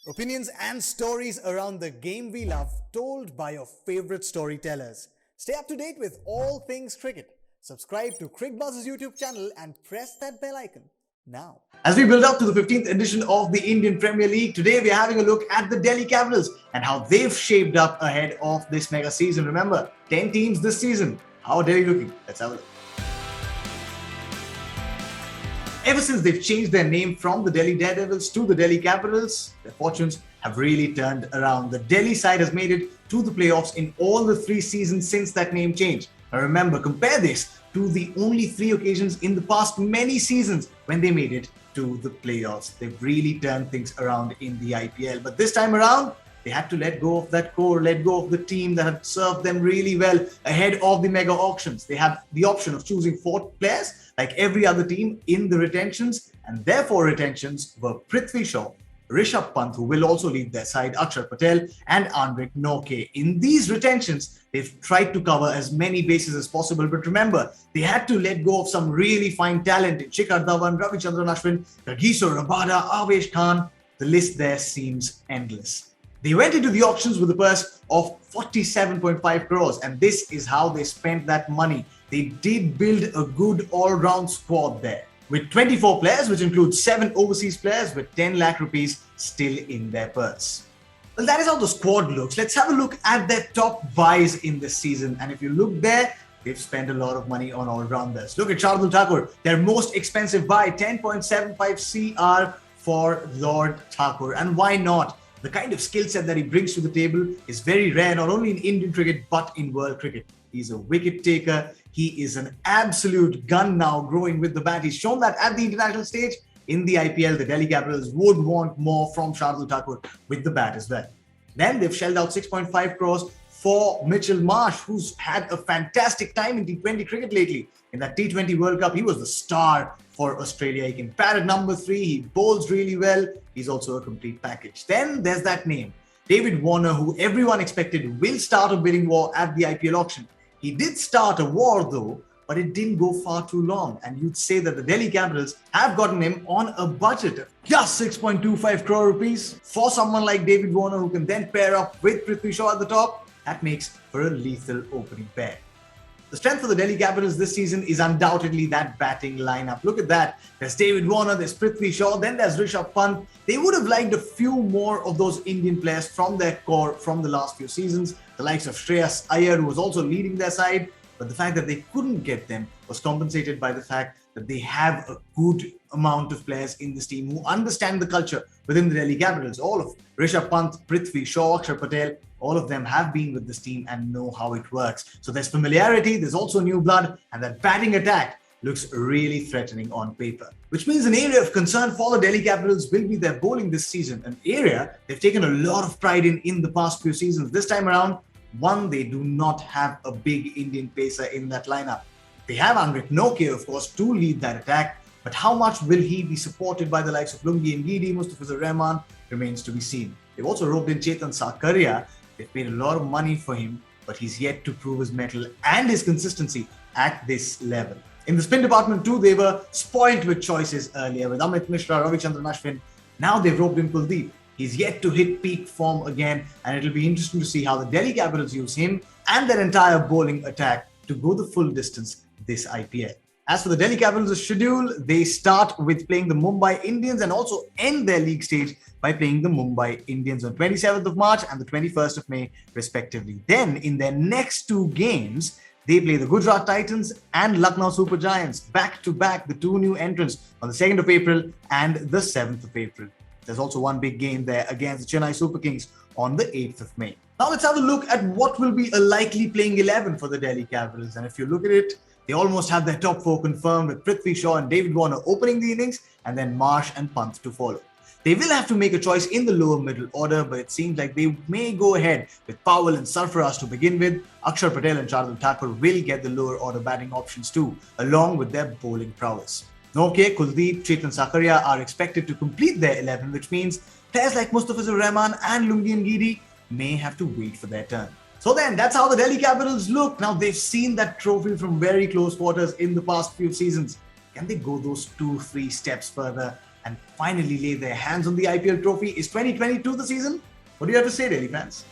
Opinions and stories around the game we love, told by your favorite storytellers. Stay up to date with all things cricket. Subscribe to Crickbuzz's YouTube channel and press that bell icon now. As we build up to the 15th edition of the Indian Premier League, today we are having a look at the Delhi Capitals and how they've shaped up ahead of this mega season. Remember, 10 teams this season. How are Delhi looking? Let's have a look. Ever since they've changed their name from the Delhi Daredevils to the Delhi Capitals, their fortunes have really turned around. The Delhi side has made it to the playoffs in all the 3 seasons since that name change. Now remember, compare this to the only 3 occasions in the past many seasons when they made it to the playoffs. They've really turned things around in the IPL. But this time around, they had to let go of that core, let go of the team that had served them really well ahead of the mega auctions. They had the option of choosing 4 players like every other team in the retentions, and their 4 retentions were Prithvi Shaw, Rishabh Pant, who will also lead their side, Akshar Patel, and Anrik Nortje. In these retentions, they've tried to cover as many bases as possible, but remember, they had to let go of some really fine talent in Shikhar Dhawan, Ravichandran Ashwin, Kagiso Rabada, Avesh Khan. The list there seems endless. They went into the auctions with a purse of 47.5 crores, and this is how they spent that money. They did build a good all-round squad there, with 24 players, which includes 7 overseas players with 10 lakh rupees still in their purse. Well, that is how the squad looks. Let's have a look at their top buys in this season. And if you look there, they've spent a lot of money on all-rounders. Look at Shardul Thakur, their most expensive buy, 10.75 CR for Lord Thakur. And why not? The kind of skill set that he brings to the table is very rare, not only in Indian cricket, but in world cricket. He's a wicket taker. He is an absolute gun now, growing with the bat. He's shown that at the international stage. In the IPL, the Delhi Capitals would want more from Shardul Thakur with the bat as well. Then they've shelled out 6.5 crores for Mitchell Marsh, who's had a fantastic time in T20 cricket lately. In that T20 World Cup, he was the star for Australia. He can bat at number 3. He bowls really well. He's also a complete package. Then there's that name, David Warner, who everyone expected will start a bidding war at the IPL auction. He did start a war though, but it didn't go far too long. And you'd say that the Delhi Capitals have gotten him on a budget of just 6.25 crore rupees. For someone like David Warner, who can then pair up with Prithvi Shaw at the top, that makes for a lethal opening pair. The strength for the Delhi Capitals this season is undoubtedly that batting lineup. Look at that. There's David Warner, there's Prithvi Shaw, then there's Rishabh Pant. They would have liked a few more of those Indian players from their core from the last few seasons. The likes of Shreyas Iyer, who was also leading their side. But the fact that they couldn't get them was compensated by the fact that they have a good amount of players in this team who understand the culture within the Delhi Capitals. All of Rishabh Pant, Prithvi Shaw, Akshar Patel, all of them have been with this team and know how it works. So there's familiarity, there's also new blood, and that batting attack looks really threatening on paper. Which means an area of concern for the Delhi Capitals will be their bowling this season, an area they've taken a lot of pride in the past few seasons. This time around, they do not have a big Indian pacer in that lineup. They have Anrik Nortje, of course, to lead that attack, but how much will he be supported by the likes of Lungi Ngidi, Mustafizur Rahman remains to be seen. They've also roped in Chetan Sakaria. They've paid a lot of money for him, but he's yet to prove his mettle and his consistency at this level. In the spin department too, they were spoilt with choices earlier with Amit Mishra, Ravichandran Ashwin. Now they've roped in Kuldeep. He's yet to hit peak form again, and it'll be interesting to see how the Delhi Capitals use him and their entire bowling attack to go the full distance this IPL. As for the Delhi Capitals' schedule, they start with playing the Mumbai Indians and also end their league stage by playing the Mumbai Indians on 27th of March and the 21st of May, respectively. Then, in their next 2 games, they play the Gujarat Titans and Lucknow Super Giants back-to-back, the 2 new entrants on the 2nd of April and the 7th of April. There's also one big game there against the Chennai Super Kings on the 8th of May. Now let's have a look at what will be a likely playing 11 for the Delhi Capitals. And if you look at it, they almost have their top 4 confirmed with Prithvi Shaw and David Warner opening the innings and then Marsh and Pant to follow. They will have to make a choice in the lower middle order, but it seems like they may go ahead with Powell and Sarfaraz to begin with. Akshar Patel and Shardul Thakur will get the lower order batting options too, along with their bowling prowess. Nortje, Kuldeep, Chetan Sakaria are expected to complete their 11, which means players like Mustafizur Rahman and Lungi Ngidi may have to wait for their turn. So then, that's how the Delhi Capitals look. Now, they've seen that trophy from very close quarters in the past few seasons. Can they go those 2-3 steps further and finally lay their hands on the IPL trophy? Is 2022 the season? What do you have to say, Delhi fans?